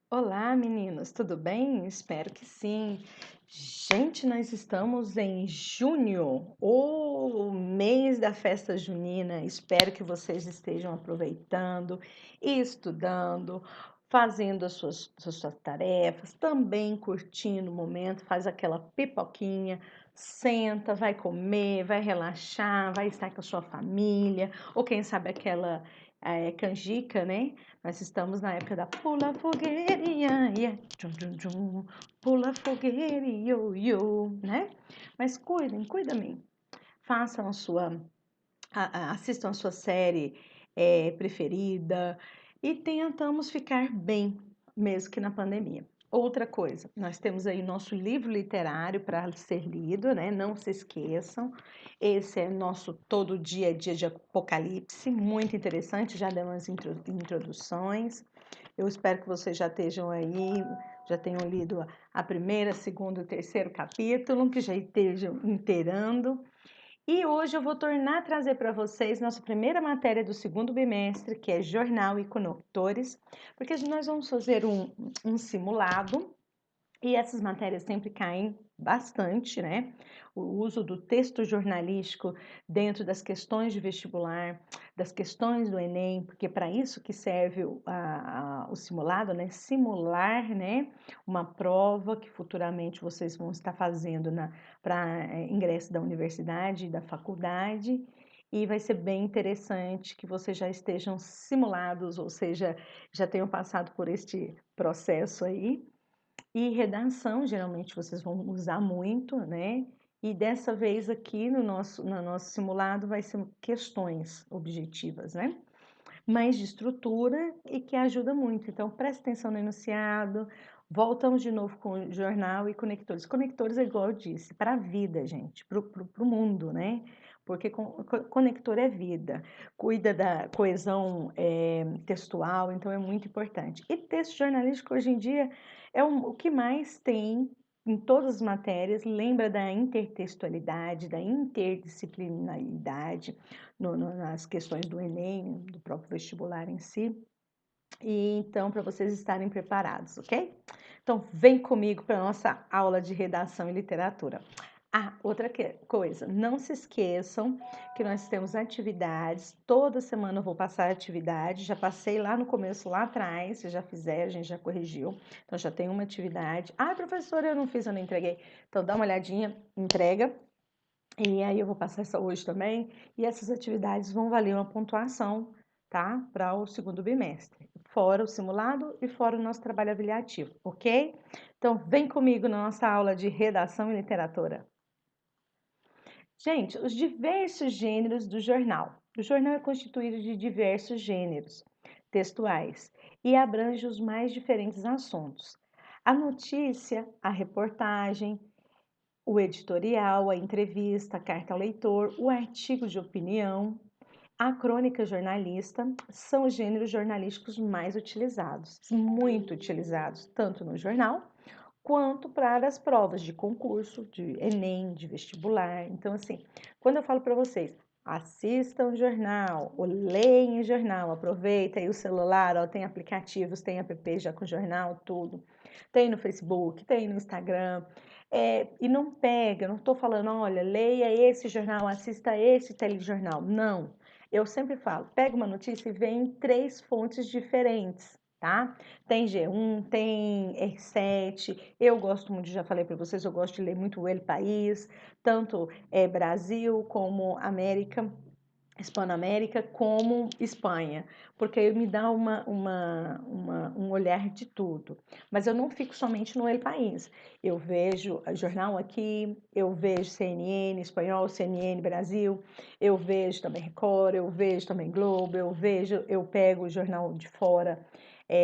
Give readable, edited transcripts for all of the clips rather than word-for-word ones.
Olá, meninos, tudo bem? Espero que sim. Gente, nós estamos em junho, o mês da festa junina. Espero que vocês estejam aproveitando e estudando, fazendo as suas tarefas, também curtindo o momento, faz aquela pipoquinha, senta, vai comer, vai relaxar, vai estar com a sua família, ou quem sabe aquela canjica, né? Nós estamos na época da pula fogueirinha, yeah, tchum, tchum, tchum, pula fogueira, io, io, né? Mas cuidem, façam assistam a sua série preferida e tentamos ficar bem, mesmo que na pandemia. Outra coisa, nós temos aí nosso livro literário para ser lido, né? Não se esqueçam. Esse é nosso todo dia a dia de Apocalipse, muito interessante, já demos introduções. Eu espero que vocês já estejam aí, já tenham lido a primeira, segundo e terceiro capítulo, que já estejam inteirando. E hoje eu vou tornar a trazer para vocês nossa primeira matéria do segundo bimestre, que é Jornal e Conectores, porque nós vamos fazer um simulado e essas matérias sempre caem bastante, né? O uso do texto jornalístico dentro das questões de vestibular, das questões do Enem, porque para isso que serve o simulado, né? Simular, né? Uma prova que futuramente vocês vão estar fazendo para ingresso da universidade e da faculdade. E vai ser bem interessante que vocês já estejam simulados, ou seja, já tenham passado por este processo aí. E redação, geralmente vocês vão usar muito, né? E dessa vez aqui no nosso simulado vai ser questões objetivas, né? Mais de estrutura e que ajuda muito. Então, preste atenção no enunciado. Voltamos de novo com o jornal e conectores. Conectores é igual eu disse, para a vida, gente, para o mundo, né? Porque conector é vida, cuida da coesão textual, então é muito importante. E texto jornalístico hoje em dia é o que mais tem em todas as matérias, lembra da intertextualidade, da interdisciplinaridade nas questões do Enem, do próprio vestibular em si. E então, para vocês estarem preparados, ok? Então, vem comigo para a nossa aula de redação e literatura. Ah, outra coisa, não se esqueçam que nós temos atividades, toda semana eu vou passar atividade, já passei lá no começo, lá atrás, se já fizeram, a gente já corrigiu, então já tem uma atividade. Ah, professora, eu não fiz, eu não entreguei. Então, dá uma olhadinha, entrega, e aí eu vou passar essa hoje também, e essas atividades vão valer uma pontuação, tá? Para o segundo bimestre, fora o simulado e fora o nosso trabalho avaliativo, ok? Então, vem comigo na nossa aula de redação e literatura. Gente, os diversos gêneros do jornal. O jornal é constituído de diversos gêneros textuais e abrange os mais diferentes assuntos. A notícia, a reportagem, o editorial, a entrevista, a carta ao leitor, o artigo de opinião, a crônica jornalista são os gêneros jornalísticos mais utilizados, muito utilizados, tanto no jornal quanto para as provas de concurso, de Enem, de vestibular. Então, assim, quando eu falo para vocês, assistam jornal, ou leiam jornal, aproveita aí o celular, ó, tem aplicativos, tem app já com jornal, tudo. Tem no Facebook, tem no Instagram. E não pega, não estou falando, olha, leia esse jornal, assista esse telejornal. Não. Eu sempre falo, pega uma notícia e vê em 3 fontes diferentes, tá? Tem G1, tem R7. Eu gosto muito, já falei para vocês, eu gosto de ler muito o El País, tanto Brasil como América, Hispanoamérica, como Espanha, porque aí me dá um olhar de tudo. Mas eu não fico somente no El País. Eu vejo jornal aqui, eu vejo CNN espanhol, CNN Brasil, eu vejo também Record, eu vejo também Globo, eu pego o jornal de fora,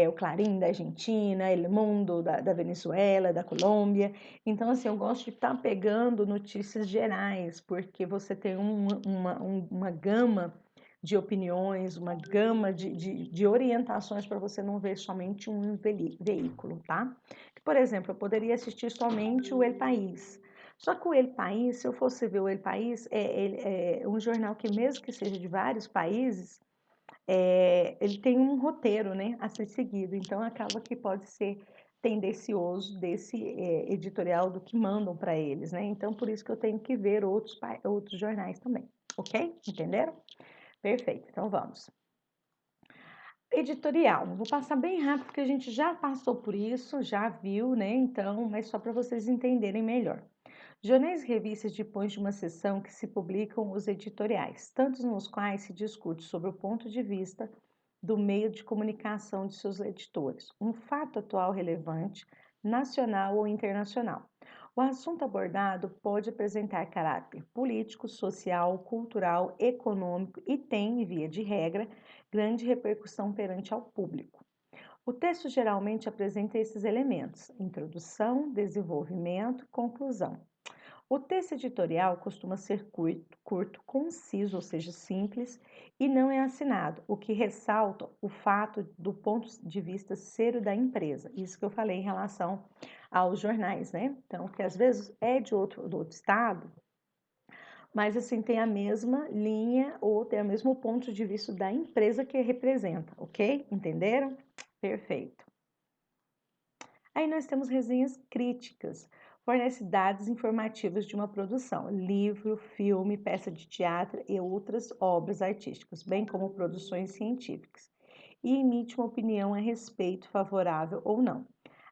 o Clarim da Argentina, El Mundo da Venezuela, da Colômbia. Então, assim, eu gosto de estar pegando notícias gerais, porque você tem uma gama de opiniões, uma gama de orientações para você não ver somente um veículo, tá? Por exemplo, eu poderia assistir somente o El País. Só que o El País, se eu fosse ver o El País, é um jornal que mesmo que seja de vários países, ele tem um roteiro, né, a ser seguido, então acaba que pode ser tendencioso desse editorial do que mandam para eles, né? Então por isso que eu tenho que ver outros jornais também, ok? Entenderam? Perfeito, então vamos. Editorial, vou passar bem rápido porque a gente já passou por isso, já viu, né? Então, mas só para vocês entenderem melhor. Jornais e revistas dispõem de uma seção que se publicam os editoriais, tantos nos quais se discute sobre o ponto de vista do meio de comunicação de seus editores, um fato atual relevante, nacional ou internacional. O assunto abordado pode apresentar caráter político, social, cultural, econômico e tem, via de regra, grande repercussão perante ao público. O texto geralmente apresenta esses elementos: introdução, desenvolvimento, conclusão. O texto editorial costuma ser curto, conciso, ou seja, simples, e não é assinado, o que ressalta o fato do ponto de vista ser o da empresa. Isso que eu falei em relação aos jornais, né? Então, que às vezes é do outro estado, mas assim tem a mesma linha ou tem o mesmo ponto de vista da empresa que representa, ok? Entenderam? Perfeito. Aí nós temos resenhas críticas, fornece dados informativos de uma produção, livro, filme, peça de teatro e outras obras artísticas, bem como produções científicas, e emite uma opinião a respeito, favorável ou não.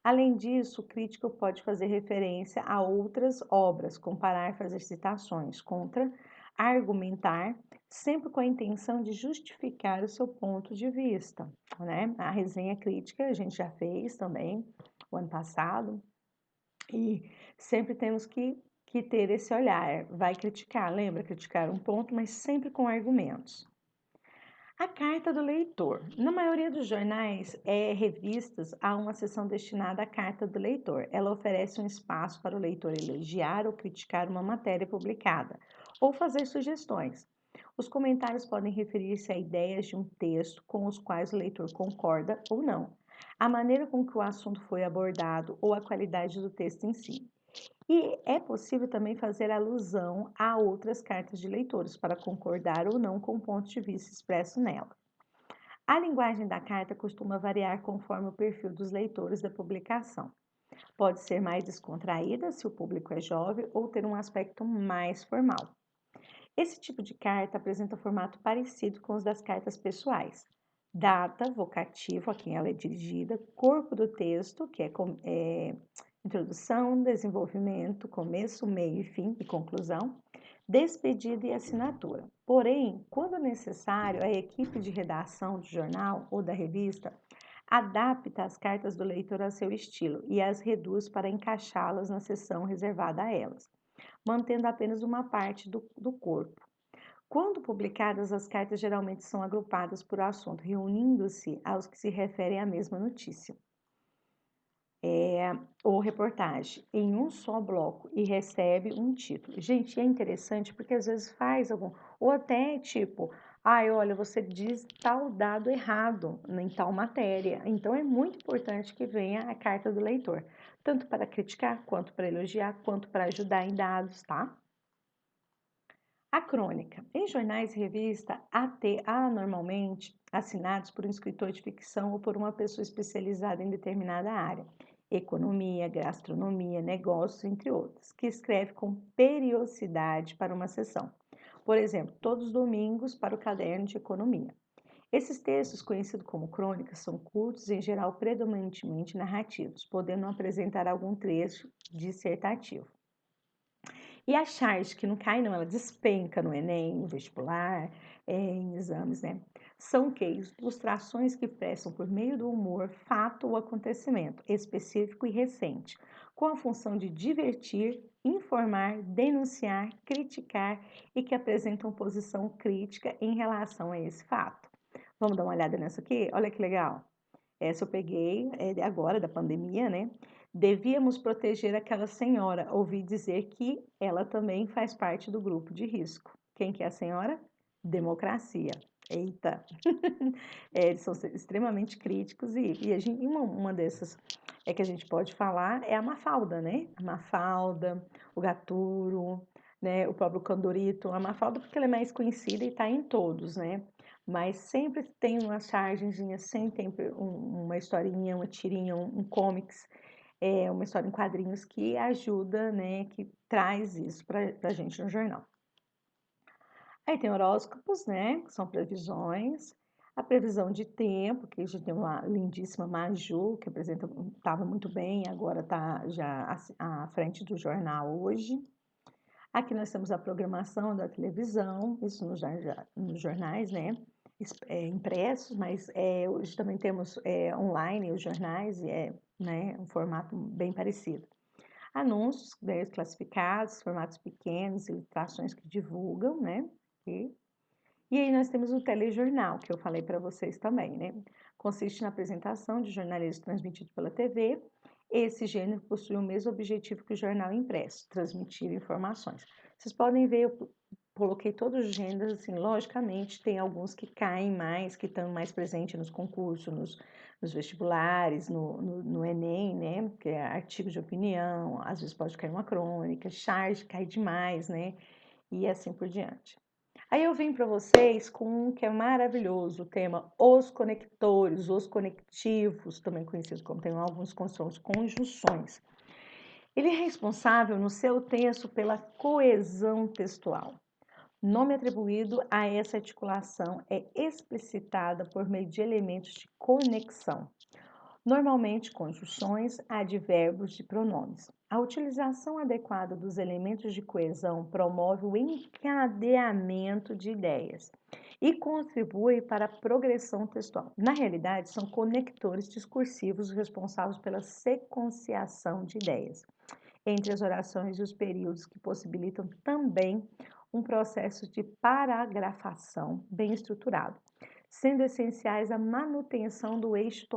Além disso, o crítico pode fazer referência a outras obras, comparar, fazer citações, contra, argumentar, sempre com a intenção de justificar o seu ponto de vista, né? A resenha crítica a gente já fez também o ano passado, e sempre temos que ter esse olhar. Vai criticar, lembra? Criticar um ponto, mas sempre com argumentos. A carta do leitor. Na maioria dos jornais e revistas, há uma seção destinada à carta do leitor. Ela oferece um espaço para o leitor elogiar ou criticar uma matéria publicada, ou fazer sugestões. Os comentários podem referir-se a ideias de um texto com os quais o leitor concorda ou não, a maneira com que o assunto foi abordado ou a qualidade do texto em si. E é possível também fazer alusão a outras cartas de leitores para concordar ou não com o ponto de vista expresso nela. A linguagem da carta costuma variar conforme o perfil dos leitores da publicação. Pode ser mais descontraída se o público é jovem ou ter um aspecto mais formal. Esse tipo de carta apresenta formato parecido com os das cartas pessoais. Data, vocativo, a quem ela é dirigida, corpo do texto, que é introdução, desenvolvimento, começo, meio e fim e conclusão, despedida e assinatura. Porém, quando necessário, a equipe de redação do jornal ou da revista adapta as cartas do leitor ao seu estilo e as reduz para encaixá-las na seção reservada a elas, mantendo apenas uma parte do corpo. Quando publicadas, as cartas geralmente são agrupadas por assunto, reunindo-se aos que se referem à mesma notícia ou reportagem em um só bloco e recebe um título. Gente, é interessante porque às vezes faz algum, ou até tipo, ai, olha, você diz tal dado errado em tal matéria. Então é muito importante que venha a carta do leitor, tanto para criticar, quanto para elogiar, quanto para ajudar em dados, tá? A crônica. Em jornais e revistas, há normalmente assinados por um escritor de ficção ou por uma pessoa especializada em determinada área, economia, gastronomia, negócios, entre outros, que escreve com periodicidade para uma sessão. Por exemplo, todos os domingos para o caderno de economia. Esses textos, conhecidos como crônicas, são curtos e, em geral, predominantemente narrativos, podendo apresentar algum trecho dissertativo. E a charge, que não cai não, ela despenca no Enem, no vestibular, em exames, né? São o quê? Ilustrações que prestam por meio do humor, fato ou acontecimento específico e recente, com a função de divertir, informar, denunciar, criticar e que apresentam posição crítica em relação a esse fato. Vamos dar uma olhada nessa aqui? Olha que legal. Essa eu peguei agora, da pandemia, né? Devíamos proteger aquela senhora. Ouvi dizer que ela também faz parte do grupo de risco. Quem que é a senhora? Democracia. Eita! Eles são extremamente críticos e a gente, uma dessas que a gente pode falar é a Mafalda, né? A Mafalda, o Gaturo, né? O próprio Candorito. A Mafalda porque ela é mais conhecida e está em todos, né? mas sempre tem uma chargenzinha, sempre uma historinha, uma tirinha, um comics, uma história em quadrinhos que ajuda, né, que traz isso pra gente no jornal. Aí tem horóscopos, né, que são previsões, a previsão de tempo, que a gente tem uma lindíssima Maju, que estava muito bem, agora está já à frente do jornal hoje. Aqui nós temos a programação da televisão, isso nos jornais, né, impressos, mas hoje também temos online os jornais, e né, um formato bem parecido. Anúncios, né, classificados, formatos pequenos, ilustrações que divulgam, né, e aí nós temos o telejornal, que eu falei para vocês também, né? Consiste na apresentação de jornalismo transmitido pela TV. Esse gênero possui o mesmo objetivo que o jornal impresso, transmitir informações. Vocês podem ver, eu coloquei todos os gêneros, assim, logicamente, tem alguns que caem mais, que estão mais presentes nos concursos, nos vestibulares, no Enem, né? Que é artigo de opinião, às vezes pode cair uma crônica, charge cai demais, né? E assim por diante. Aí eu vim para vocês com um que é maravilhoso, o tema os conectores, os conectivos, também conhecidos como tem alguns sons conjunções. Ele é responsável no seu texto pela coesão textual. Nome atribuído a essa articulação é explicitada por meio de elementos de conexão, normalmente conjunções, advérbios e pronomes. A utilização adequada dos elementos de coesão promove o encadeamento de ideias e contribui para a progressão textual. Na realidade, são conectores discursivos responsáveis pela sequenciação de ideias entre as orações e os períodos, que possibilitam também um processo de paragrafação bem estruturado, sendo essenciais à manutenção do eixo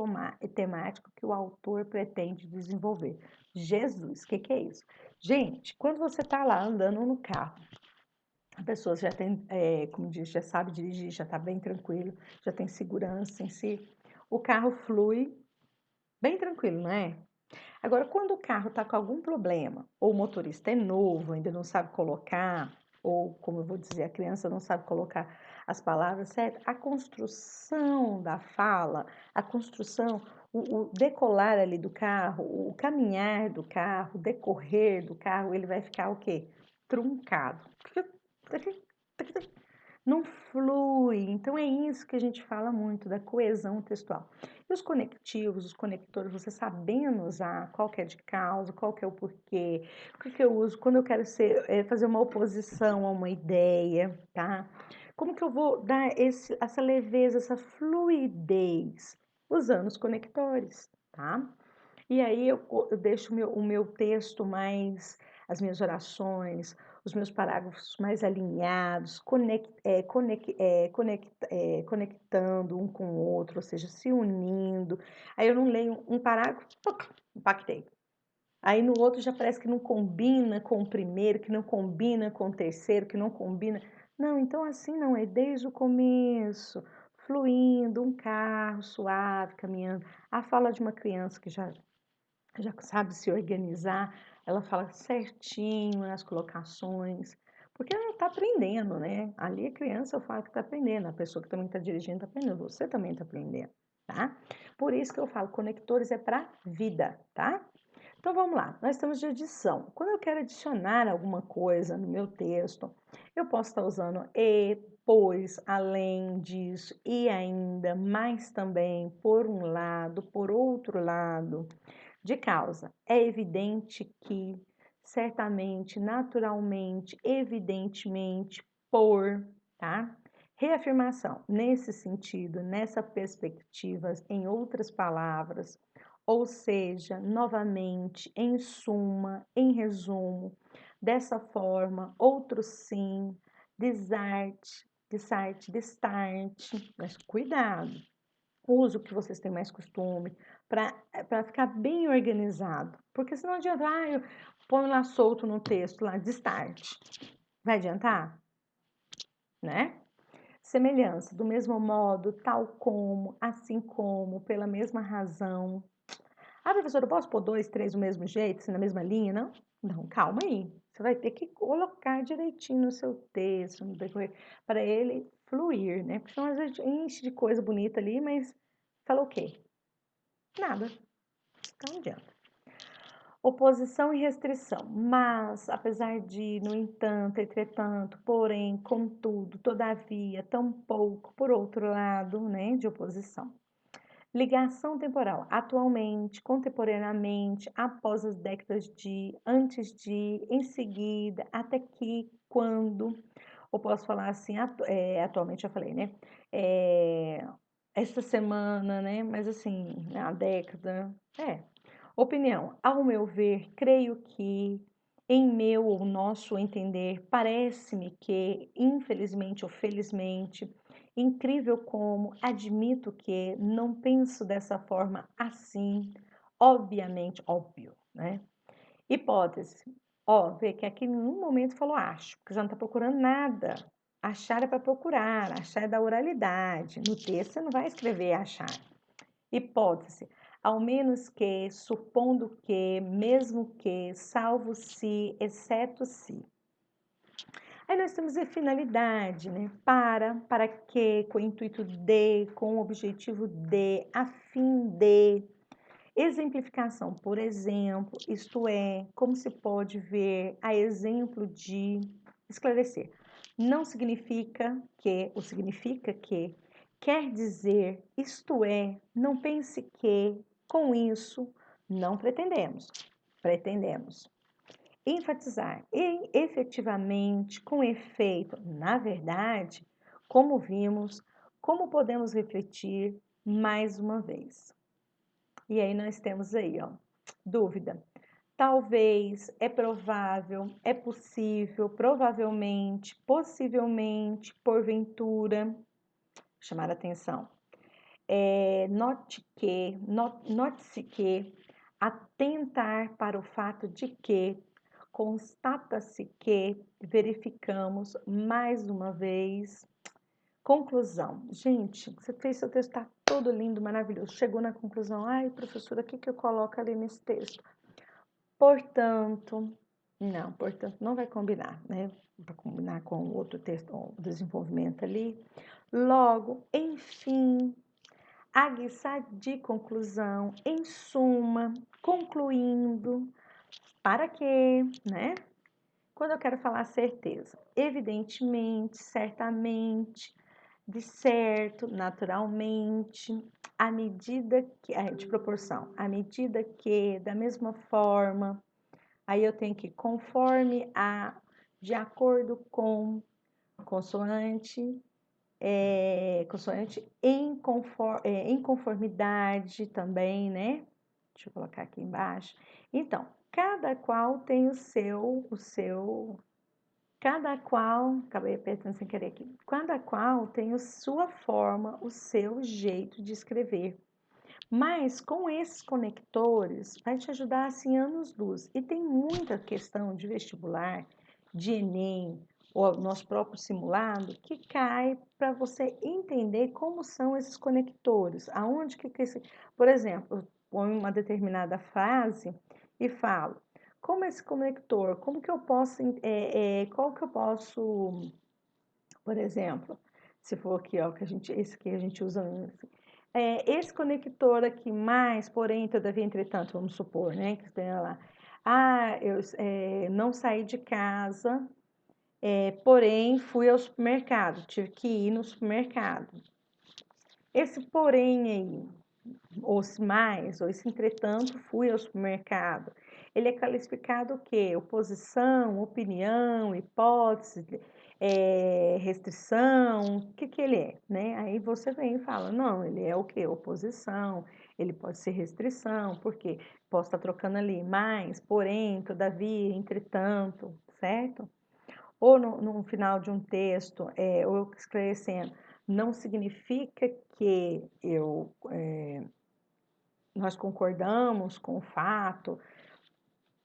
temático que o autor pretende desenvolver. Jesus, o que é isso? Gente, quando você está lá andando no carro, a pessoa já tem, como diz, já sabe dirigir, já está bem tranquilo, já tem segurança em si, o carro flui bem tranquilo, não é? Agora, quando o carro está com algum problema, ou o motorista é novo, ainda não sabe colocar, ou, como eu vou dizer, a criança não sabe colocar as palavras certas, a construção da fala, a construção, o decolar ali do carro, o caminhar do carro, o decorrer do carro, ele vai ficar o quê? Truncado. Não flui. Então, é isso que a gente fala muito, da coesão textual. E os conectivos, os conectores, você sabendo usar qual que é de causa, qual que é o porquê, o que eu uso quando eu quero fazer uma oposição a uma ideia, tá? Como que eu vou dar essa leveza, essa fluidez? Usando os conectores, tá? E aí eu deixo o meu texto mais, as minhas orações, os meus parágrafos mais alinhados, conectando um com o outro, ou seja, se unindo. Aí eu não leio um parágrafo, impactei. Aí no outro já parece que não combina com o primeiro, que não combina com o terceiro, que não combina. Não, então assim não é desde o começo, fluindo, um carro suave, caminhando. A fala de uma criança que já sabe se organizar, ela fala certinho nas colocações, porque ela está aprendendo, né? Ali a criança eu falo que está aprendendo, a pessoa que também está dirigindo está aprendendo, você também está aprendendo, tá? Por isso que eu falo, conectores é para vida, tá? Então vamos lá, nós estamos de adição. Quando eu quero adicionar alguma coisa no meu texto, eu posso estar usando e, pois, além disso, e ainda, mais também, por um lado, por outro lado. De causa, é evidente que, certamente, naturalmente, evidentemente, por, tá? Reafirmação, nesse sentido, nessa perspectiva, em outras palavras, ou seja, novamente, em suma, em resumo, dessa forma, outro sim, desarte, destarte, mas cuidado, use o que vocês têm mais costume, para ficar bem organizado. Porque senão não adianta, eu ponho lá solto no texto, lá, destarte. Vai adiantar? Né? Semelhança, do mesmo modo, tal como, assim como, pela mesma razão. Ah, professora, eu posso pôr dois, três do mesmo jeito, assim, na mesma linha? Não? Não, calma aí. Você vai ter que colocar direitinho no seu texto, no decorrer, para ele fluir, né? Porque senão a gente enche de coisa bonita ali, mas fala o quê? Nada. Então não adianta. Oposição e restrição. Mas, apesar de, no entanto, entretanto, porém, contudo, todavia, tampouco, por outro lado, né, de oposição. Ligação temporal. Atualmente, contemporaneamente, após as décadas de, antes de, em seguida, até que, quando. Ou posso falar assim, atualmente já falei, né? Esta semana, né? Mas assim, a década. Opinião. Ao meu ver, creio que, em meu ou nosso entender, parece-me que, infelizmente ou felizmente, incrível como, admito que, não penso dessa forma assim, obviamente, óbvio, né? Hipótese. Ó, vê que aqui em nenhum momento falou acho, porque você não está procurando nada. Achar é para procurar, achar é da oralidade. No texto você não vai escrever achar. Hipótese. Ao menos que, supondo que, mesmo que, salvo se, exceto se. Aí nós temos a finalidade, né? Para que, com o intuito de, com o objetivo de, a fim de. Exemplificação, por exemplo, isto é, como se pode ver a exemplo de esclarecer. Não significa que, ou significa que, quer dizer, isto é, não pense que, com isso, não pretendemos. Pretendemos enfatizar efetivamente, com efeito, na verdade, como vimos, como podemos refletir mais uma vez. E aí nós temos aí, ó, dúvida. Talvez, é provável, é possível, provavelmente, possivelmente, porventura. Chamar a atenção. Note-se que, atentar para o fato de que, constata-se que, verificamos mais uma vez. Conclusão. Gente, você fez seu texto, tá todo lindo, maravilhoso. Chegou na conclusão. Ai, professora, o que que eu coloco ali nesse texto? Portanto, não vai combinar, né? Para combinar com o outro texto, o desenvolvimento ali. Logo, enfim, aguçar de conclusão, em suma, concluindo, para quê, né? Quando eu quero falar certeza, evidentemente, certamente, de certo, naturalmente, à medida que, de proporção, à medida que, da mesma forma, aí eu tenho que conforme a, de acordo com, consoante, consoante em conformidade também, né? Deixa eu colocar aqui embaixo. Então, cada qual tem cada qual, acabei apertando sem querer aqui, cada qual tem a sua forma, o seu jeito de escrever. Mas com esses conectores, vai te ajudar assim anos-luz. E tem muita questão de vestibular, de Enem, ou nosso próprio simulado, que cai para você entender como são esses conectores. Aonde que esse... Por exemplo, eu ponho uma determinada frase e falo, como esse conector, como que eu posso, qual que eu posso, por exemplo, se for aqui, ó, esse que a gente usa, esse conector aqui, mais, porém, todavia, entretanto, vamos supor, né, que tenha lá, eu não saí de casa, porém, fui ao supermercado, tive que ir no supermercado. Esse porém aí, ou se mais, ou esse entretanto, fui ao supermercado. Ele é classificado o quê? Oposição, opinião, hipótese, restrição, o que que ele é, né? Aí você vem e fala, não, ele é o quê? Oposição, ele pode ser restrição, porque posso estar trocando ali mais, porém, todavia, entretanto, certo? Ou no final de um texto, ou eu esclarecendo, não significa que nós concordamos com o fato,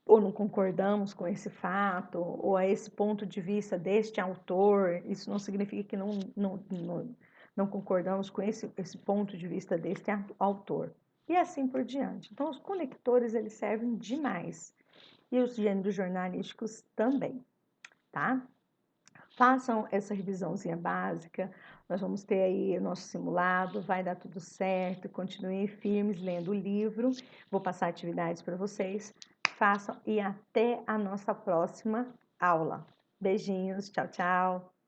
ou não concordamos com esse fato, ou a esse ponto de vista deste autor, isso não significa que não concordamos com esse ponto de vista deste autor. E assim por diante. Então, os conectores, eles servem demais. E os gêneros jornalísticos também, tá? Façam essa revisãozinha básica, Nós vamos ter aí o nosso simulado, vai dar tudo certo. Continuem firmes lendo o livro. Vou passar atividades para vocês. Façam e até a nossa próxima aula. Beijinhos, tchau, tchau.